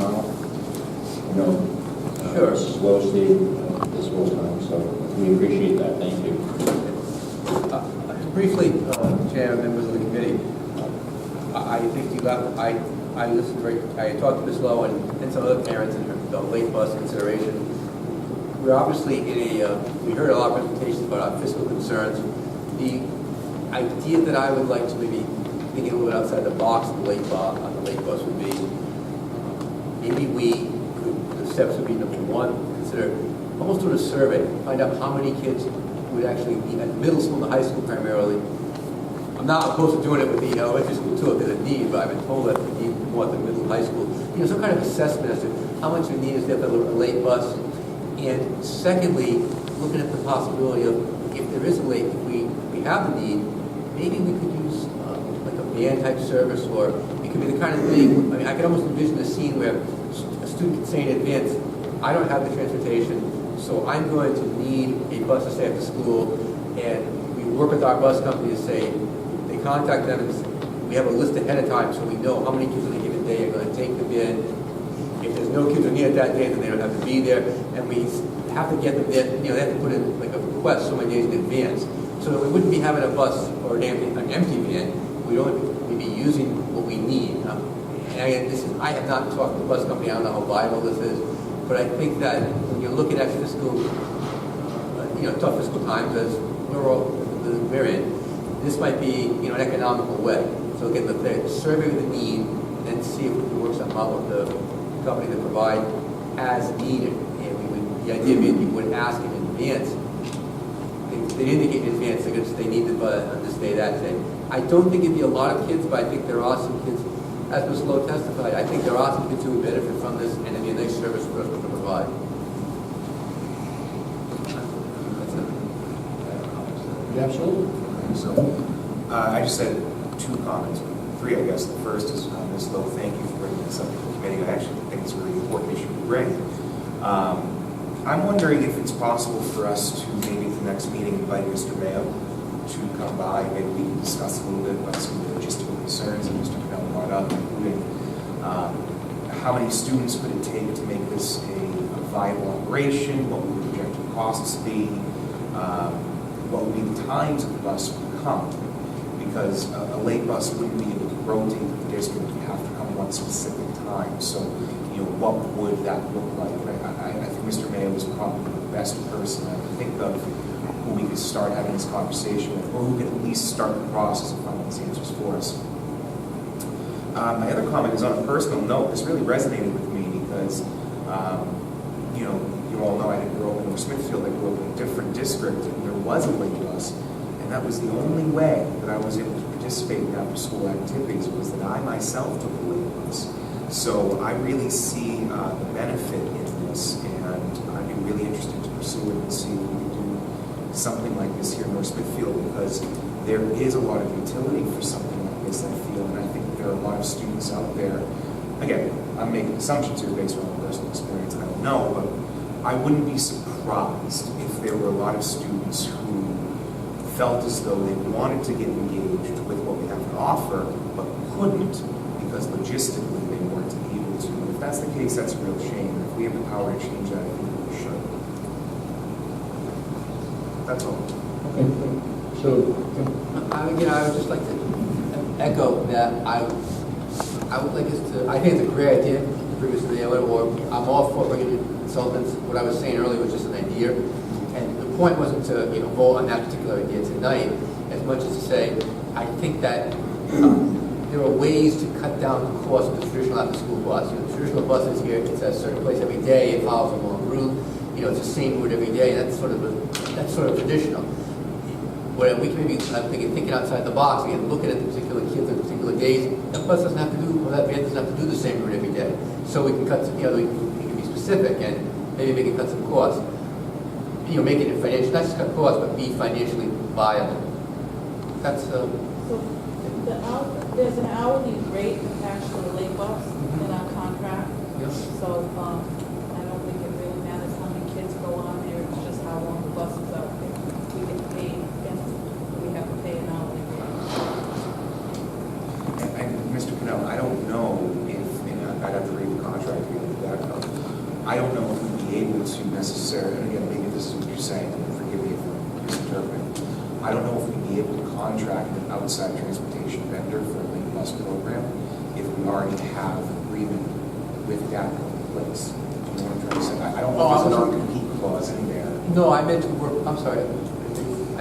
Connell. You know, Sure. slow state this whole time, so we appreciate that. Thank you. Briefly, Chair and members of the committee, I think you got, I listened very, I talked to Ms. Lowe and some other parents in terms of late bus consideration. We're obviously in a, we heard a lot of presentations about our fiscal concerns. The idea that I would like to maybe think a little bit outside the box on the late bus would be, maybe the steps would be, number one, consider almost doing a survey, find out how many kids would actually be at middle school and high school primarily. I'm not opposed to doing it with the elementary school too if there's a need, but I've been told that we need more at the middle and high school. You know, some kind of assessment as to how much we need is there for a late bus. And secondly, looking at the possibility of if there is a late, if we have the need, maybe we could use like a van type service, or it could be the kind of thing, I mean, I could almost envision a scene where a student could say in advance, I don't have the transportation, so I'm going to need a bus to stay after school, and we work with our bus company to say, they contact them and we have a list ahead of time so we know how many kids on a given day are going to take the bin. If there's no kids on near that day, then they don't have to be there, and we have to get them there, you know, they have to put in like a request so many days in advance, so that we wouldn't be having a bus or an empty van, we'd only be using what we need. And again, I have not talked to the bus company, I don't know how viable this is, but I think that when you're looking at fiscal, tough fiscal times as we're in, this might be, an economical way. So again, the survey of the need, and then see if we can work something out with the company that provide as needed. And the idea being we would ask in advance. They'd indicate in advance they need the bus on this day, that day. I don't think it'd be a lot of kids, but I think there are some kids, as Ms. Lowe testified, I think there are some kids who would benefit from this, and it'd be a nice service for us to provide. Absolutely. So, I just had two comments, three, I guess. The first is, Ms. Lowe, thank you for bringing this up to the committee. I actually think it's a really important issue to bring. I'm wondering if it's possible for us to maybe at the next meeting invite Mr. Mayo to come by. Maybe we can discuss a little bit about some of the logistical concerns that Mr. Connell brought up, including how many students would it take to make this a viable operation, what would the projected costs be, what would be the times that the bus would come, because a late bus wouldn't be able to rotate the district. You have to come one specific time. So, what would that look like? I think Mr. Mayo is probably the best person I can think of who we could start having this conversation with, or who could at least start the process of finding these answers for us. My other comment is on a personal note. This really resonated with me because, you all know I didn't grow up in Smithfield. I grew up in a different district, and there was a late bus, and that was the only way that I was able to participate in after-school activities was that I myself took a late bus. So I really see the benefit in this, and I'd be really interested to pursue it and see if we can do something like this here in North Smithfield, because there is a lot of utility for something like this, I feel, and I think that there are a lot of students out there. Again, I'm making assumptions here based on my personal experience, I don't know, but I wouldn't be surprised if there were a lot of students who felt as though they wanted to get engaged with what we have to offer, but couldn't because logistically they weren't able to. And if that's the case, that's a real shame. If we have the power to change that, I think we should. That's all. Okay. So, I would just like to echo that I would like us to, I think it's a great idea to bring us to the other, or I'm all for bringing in consultants. What I was saying earlier was just an idea. And the point wasn't to vote on that particular idea tonight, as much as to say, I think that there are ways to cut down the cost of the traditional after-school bus. The traditional bus is here, it's at a certain place every day, it follows a long route, it's the same route every day, that's sort of traditional. Where we can maybe, I'm thinking outside the box, again, looking at the particular kids on particular days, that bus doesn't have to do, or that van doesn't have to do the same route every day. So we can cut some, we can be specific and maybe make it cut some costs. Make it financial, not just cut costs, but be financially viable. That's So there's an hourly rate attached to the late bus in our contract. Yes. So I don't think it really matters how many kids go on there. It's just how long the bus is out. If we get paid, we have to pay an hourly rate. And Mr. Connell, I don't know if, and I'd have to read the contract again, I don't know if we'd be able to necessarily, and again, maybe this is what you're saying, and forgive me if I'm misinterpreting. I don't know if we'd be able to contract an outside transportation vendor for a late bus program if we already have an agreement with DAPCO in place. Do you know what I'm trying to say? I don't know if there's a non-compete clause in there. No, I meant to work, I'm sorry, I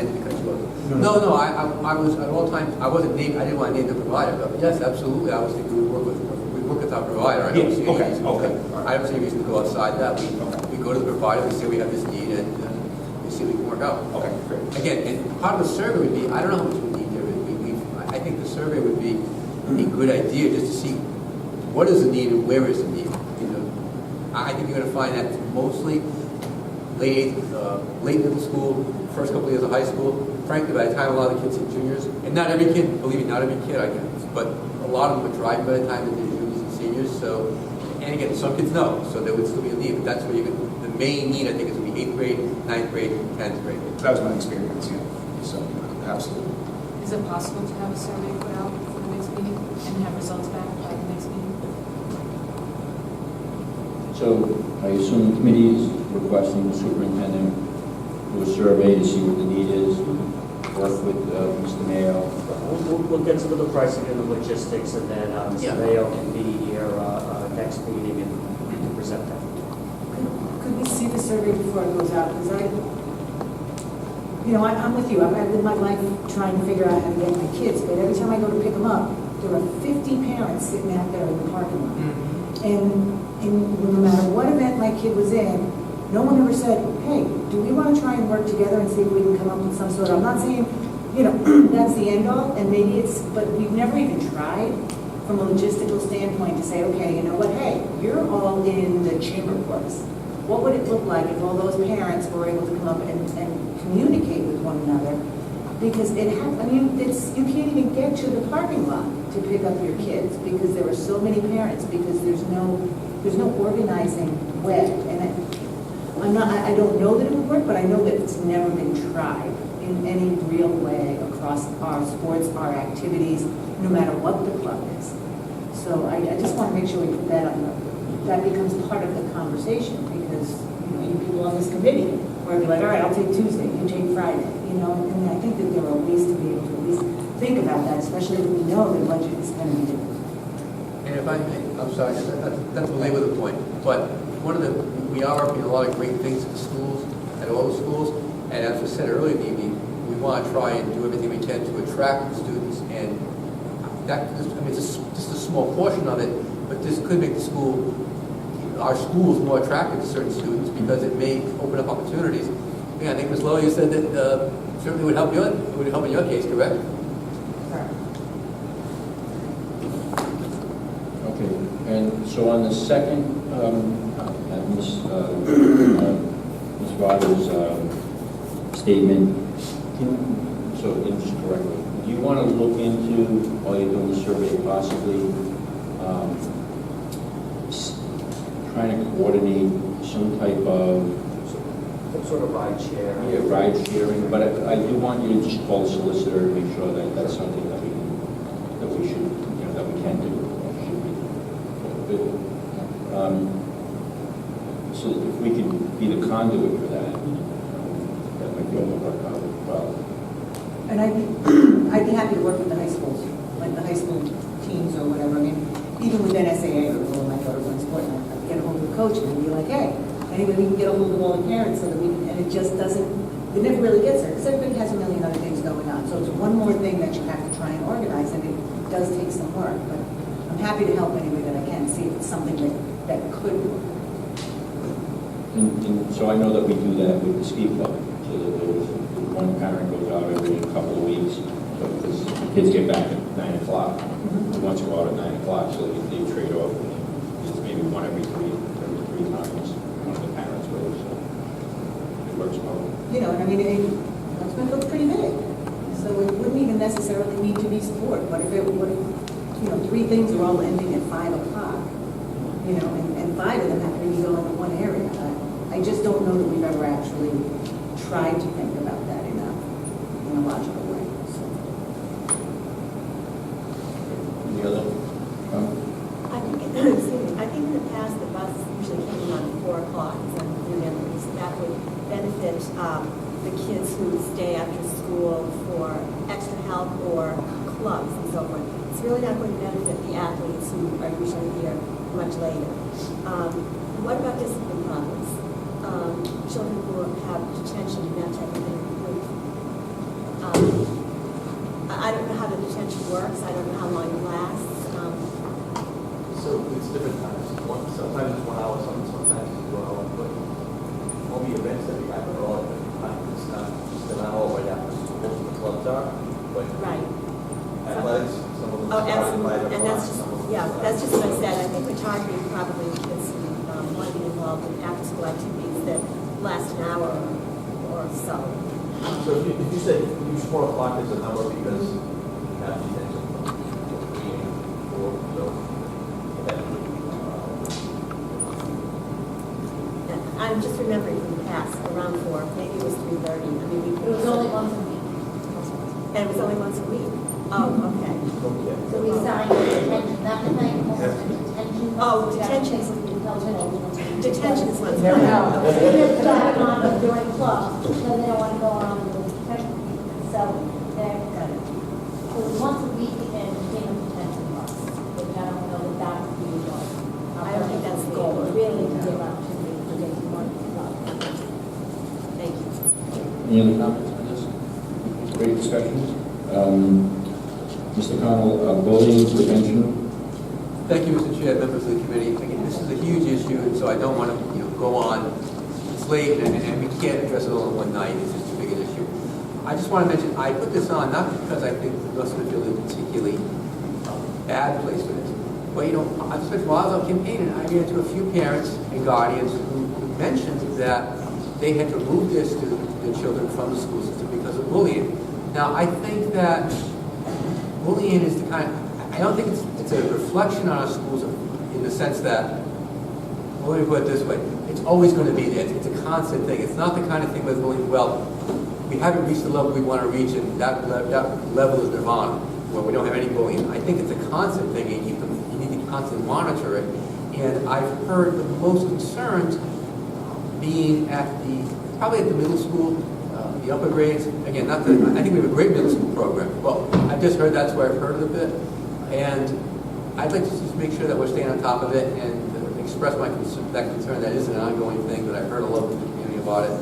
didn't cut you off. No, I was, at all times, I wasn't named, I didn't want to name the provider, but yes, absolutely, I was thinking we work with our provider. I don't see any reason I don't see any reason to go outside that. We go to the provider, we say we have this need, and we see if we can work out. Okay, great. Again, and part of the survey would be, I don't know how much we need there. I think the survey would be a good idea just to see what is the need and where is the need. You know, I think you're going to find that mostly late middle school, first couple of years of high school. Frankly, by the time a lot of the kids hit juniors, and not every kid, believe me, not every kid, I guess, but a lot of them are driving by the time that they're juniors and seniors. So, and again, some kids know, so there would still be a need. But that's where you're going to, the main need, I think, is going to be 8th grade, 9th grade, 10th grade. That was my experience, yeah. So, absolutely. Is it possible to have a survey put out for the next meeting and have results back by the next meeting? So I assume the committee is requesting the superintendent do a survey to see what the need is, work with Mr. Mayo. We'll get to the pricing and the logistics, and then Mr. Mayo can be here next meeting and present that. Could we see the survey before it goes out? Because I'm with you. I live my life trying to figure out how to get my kids, but every time I go to pick them up, there are 50 parents sitting out there in the parking lot. And no matter what event my kid was in, no one ever said, hey, do we want to try and work together and see if we can come up with some sort of, I'm not saying, that's the end all, and maybe it's, but we've never even tried from a logistical standpoint to say, okay, you know what, hey, you're all in the chamber courts. What would it look like if all those parents were able to come up and communicate with one another? Because you can't even get to the parking lot to pick up your kids because there are so many parents, because there's no organizing way. And I don't know that it would work, but I know that it's never been tried in any real way across our sports, our activities, no matter what the club is. So I just want to make sure we put that that becomes part of the conversation, because you people on this committee where be like, all right, I'll take Tuesday, you take Friday, and I think that there are ways to be able to at least think about that, especially if we know the budget is going to be different. And if I may, I'm sorry, that's a labor the point, but we are working a lot of great things at the schools, at all the schools, and as was said earlier in the evening, we want to try and do everything we can to attract the students, and it's just a small portion of it, but this could make our schools more attractive to certain students because it may open up opportunities. Yeah, I think Ms. Lowe, you said that certainly would help in your case, correct? Okay, and so on the second, Ms. Rogers' statement, just correctly, do you want to look into, while you're doing the survey, possibly trying to coordinate some type of Some sort of ride share. ride sharing, but I do want you to just call the solicitor and make sure that that's something that we should, that we can do. So if we can be the conduit for that, that might be able to work out well. And I'd be happy to work with the high schools, like the high school teams or whatever. I mean, even with NSAA or when my daughter runs sport, I'd get a hold of the coach and be like, hey, anybody we can get a hold of all the parents so that we can, and it just doesn't, it never really gets there because everybody has a million other things going on. So it's one more thing that you have to try and organize, and it does take some work. But I'm happy to help any way that I can, see if it's something that could work. And so I know that we do that with the ski club, so that there's one parent goes out every couple of weeks, so because the kids get back at 9 o'clock. They want to go out at 9 o'clock, so they trade off. It's maybe one every three times. One of the parents goes, so it works well. And I mean, Smithfield's pretty big, so it wouldn't even necessarily need to be sport. What if 3 things are all ending at 5 o'clock, and 5 of them have to be going to one area. I just don't know that we've ever actually tried to think about that in a logical way. So. Any other? I think think in the past, the bus usually came around 4 o'clock, is that your memory? So that would benefit the kids who stay after school for extra help or clubs and so forth. It's really not going to benefit the athletes who are usually here much later. What about discipline problems? Children who have detention and that type of thing. I don't know how the detention works. I don't know how long it lasts. So it's different times. Sometimes it's 1 hour, sometimes it's 2 hours, but all the events that we have are all at different times. It's not just an hour right after school. Most of the clubs are, but Right. athletics, some of them Oh, start at 5 absolutely. And o'clock, that's just, some of them yeah, start that's at just what I said. I think we're targeting probably kids who want to be involved in after-school activities that last an hour or so. So if you say use 4 o'clock as a number because you have the intention of being 4, so that would I'm just remembering from the past, around 4, maybe it was 3:30. I mean, It was only once a week. and it was only once a week. Oh, okay. So we signed detention, that night, detention. Oh, detention. Detention is once a No, week. they just started on during clubs, so they don't want to go on with the detention. So they're, so it's once a week and in a detention box, which I don't know that that would be what. I don't think that's the goal. Really to give opportunity for getting more club. Thank you. Any other comments on this? Great discussion. Mr. Connell, bullying prevention. Thank you, Mr. Chair, members of the committee. Again, this is a huge issue, and so I don't want to, go on. It's late, and we can't address it all in one night. It's just too big an issue. I just want to mention, I put this on not because I think North Smithfield is a particularly bad place for this, but I spent while I was on campaigning, I ran into a few parents and guardians who mentioned that they had to move their children from the school system because of bullying. Now, I think that bullying is the kind. I don't think it's a reflection on our schools in the sense that, well, let me put it this way, it's always going to be there. It's a constant thing. It's not the kind of thing where bullying, well, we haven't reached the level we want to reach, and that level is nirvana, where we don't have any bullying. I think it's a constant thing, and you need to constantly monitor it. And I've heard the most concerns being probably at the middle school, the upper grades. Again, I think we have a great middle school program. Well, I've just heard that's where I've heard it a bit. And I'd like to just make sure that we're staying on top of it and express that concern. That is an ongoing thing that I've heard a lot from the community about it.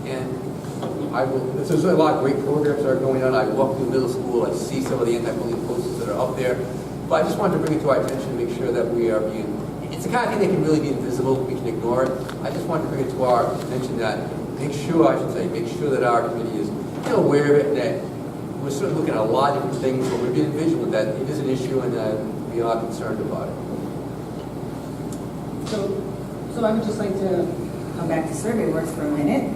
And there's a lot of great programs that are going on. I walk through middle school, I see some of the anti-bullying posters that are up there. But I just wanted to bring it to our attention to make sure that we are it's the kind of thing that can really be invisible, we can ignore it. I just wanted to bring it to our attention make sure that our committee is aware of it, and that we're sort of looking at a lot of different things, but we're being vigilant that it is an issue and that we are concerned about it. So I would just like to come back to survey works for a minute,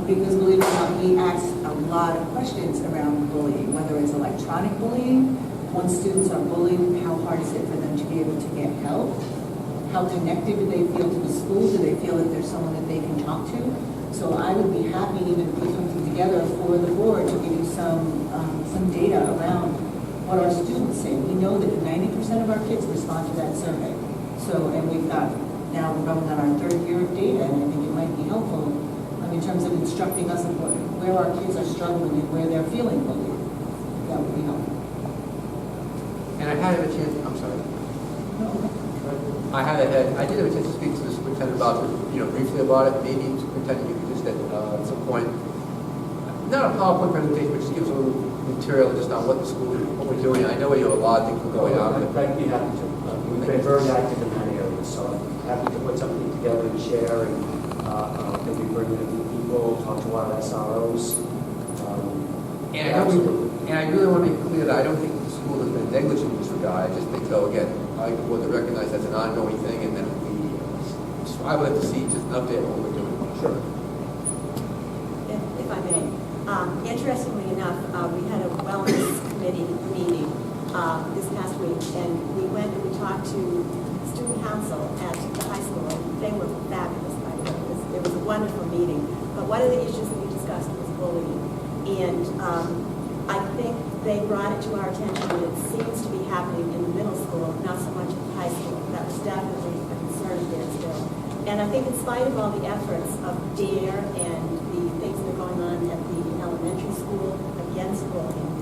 because believe it or not, we asked a lot of questions around bullying, whether it's electronic bullying, when students are bullied, how hard is it for them to be able to get help? How connected do they feel to the school? Do they feel that there's someone that they can talk to? So I would be happy, even if we come together for the board, to give you some data around what our students say. We know that 90% of our kids respond to that survey. So, and now we're going on our 3rd year of data, and I think it might be helpful in terms of instructing us of where our kids are struggling and where they're feeling bullied. That would be helpful. And I did have a chance to speak to the superintendent about it, briefly about it. Maybe superintendent, you could just at some point, not a PowerPoint presentation, but just give us a little material just on what we're doing. I know you have a lot of things going on. I'd be happy to. We've been very active in that area, so I'm happy to put something together and share, and maybe bring in a few people, talk to our SROs. And I really want to make clear that I don't think the school has been negligent in this regard. I just think, though, again, I want to recognize that's an ongoing thing, and that I would like to see just an update on what we're doing. Sure. If I may. Interestingly enough, we had a wellness committee meeting this past week, and we went and we talked to student council at the high school, and they were fabulous, by the way. It was a wonderful meeting. But one of the issues that we discussed was bullying. And I think they brought it to our attention that it seems to be happening in the middle school, not so much at the high school. That was And I think in spite of all the efforts of DARE and the things that are going on at the elementary school against bullying,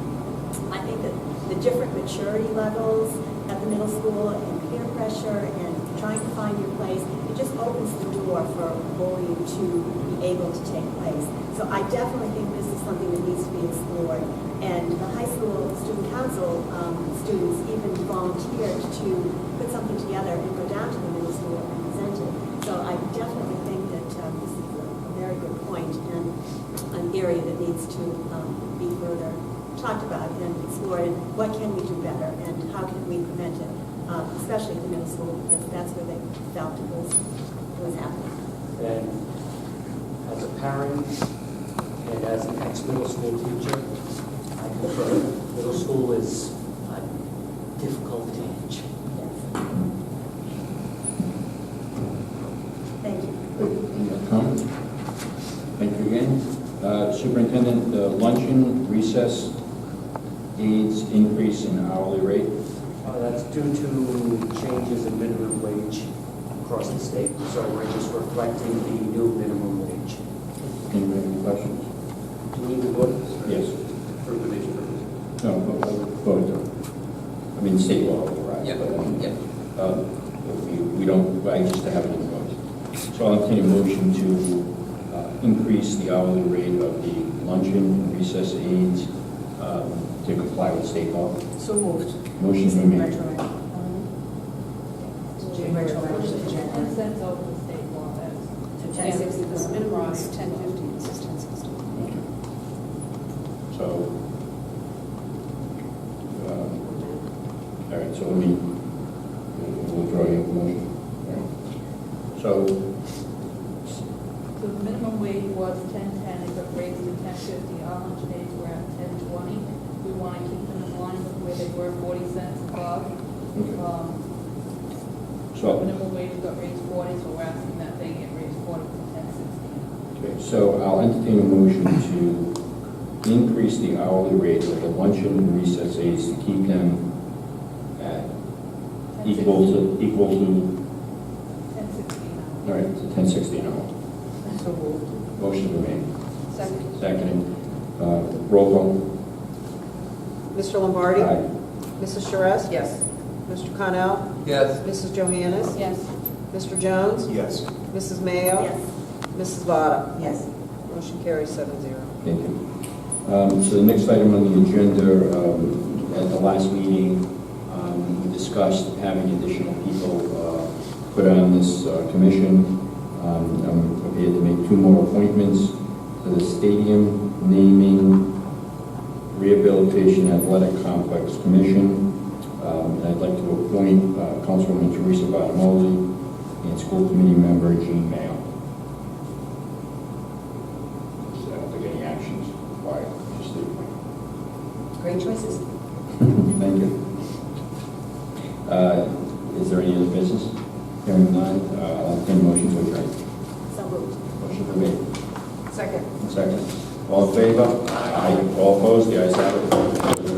I think that the different maturity levels at the middle school and peer pressure and trying to find your place, it just opens the door for bullying to be able to take place. So I definitely think this is something that needs to be explored. And the high school student council students even volunteered to put something together and go down to the middle school and present it. So I definitely think that this is a very good point and an area that needs to be further talked about and explored. What can we do better and how can we prevent it, especially at the middle school, because that's where they felt it was happening. And as a parent and as an ex-middle school teacher, I concur. Middle school is a difficult age. Thank you. Any other comments? Thank you again. Superintendent, the luncheon recess aids increase in hourly rate. That's due to changes in minimum wage across the state. So we're just reflecting the new minimum wage. Anybody have any questions? Do we need to vote? Yes. For information purposes. No, vote. I mean, state law overrides. Yeah, but, yeah. We don't, I just have it in the vote. So I'll entertain a motion to increase the hourly rate of the luncheon recess aids to comply with state law. So moved. Motion's been made. Retroactive. Retroactive to January. And sends over the state law as. So 1060, the minimum is 1050, this is 1060. Okay. So, all right, so let me withdraw your motion. All right. So, So the minimum wage was 10.10, it got raised to 10.50, our lunch days were at 10.20. We want to keep them in line with where they were, 40 cents above. so, Minimum wage got raised 40, so we're asking that they get raised 40 to 10.60. okay, so I'll entertain a motion to increase the hourly rate of the luncheon and recess aids to keep them at equal to, 10.60 all right, to 1060 an hour. So moved. Motion been made. Second. Seconded. Roll call. Mr. Lombardi? Aye. Mrs. Charest? Yes. Mr. Connell? Yes. Mrs. Johannes? Yes. Mr. Jones? Yes. Mrs. Mayo? Yes. Mrs. Vada? Yes. Motion carries 7-0. Thank you. So the next item on the agenda, at the last meeting, we discussed having additional people put on this commission. I'm prepared to make 2 more appointments to the Stadium Naming Rehabilitation Athletic Complex Commission. And I'd like to appoint Councilwoman Teresa Bartimoli and School Committee Member Jean Mayo. I don't think any actions required, just the appointment. Great choices. Thank you. Is there any other business? Hearing none, I'll entertain a motion to adjourn. So moved. Motion been made. Second. Second. All in favor? Aye. All opposed? The ayes have it.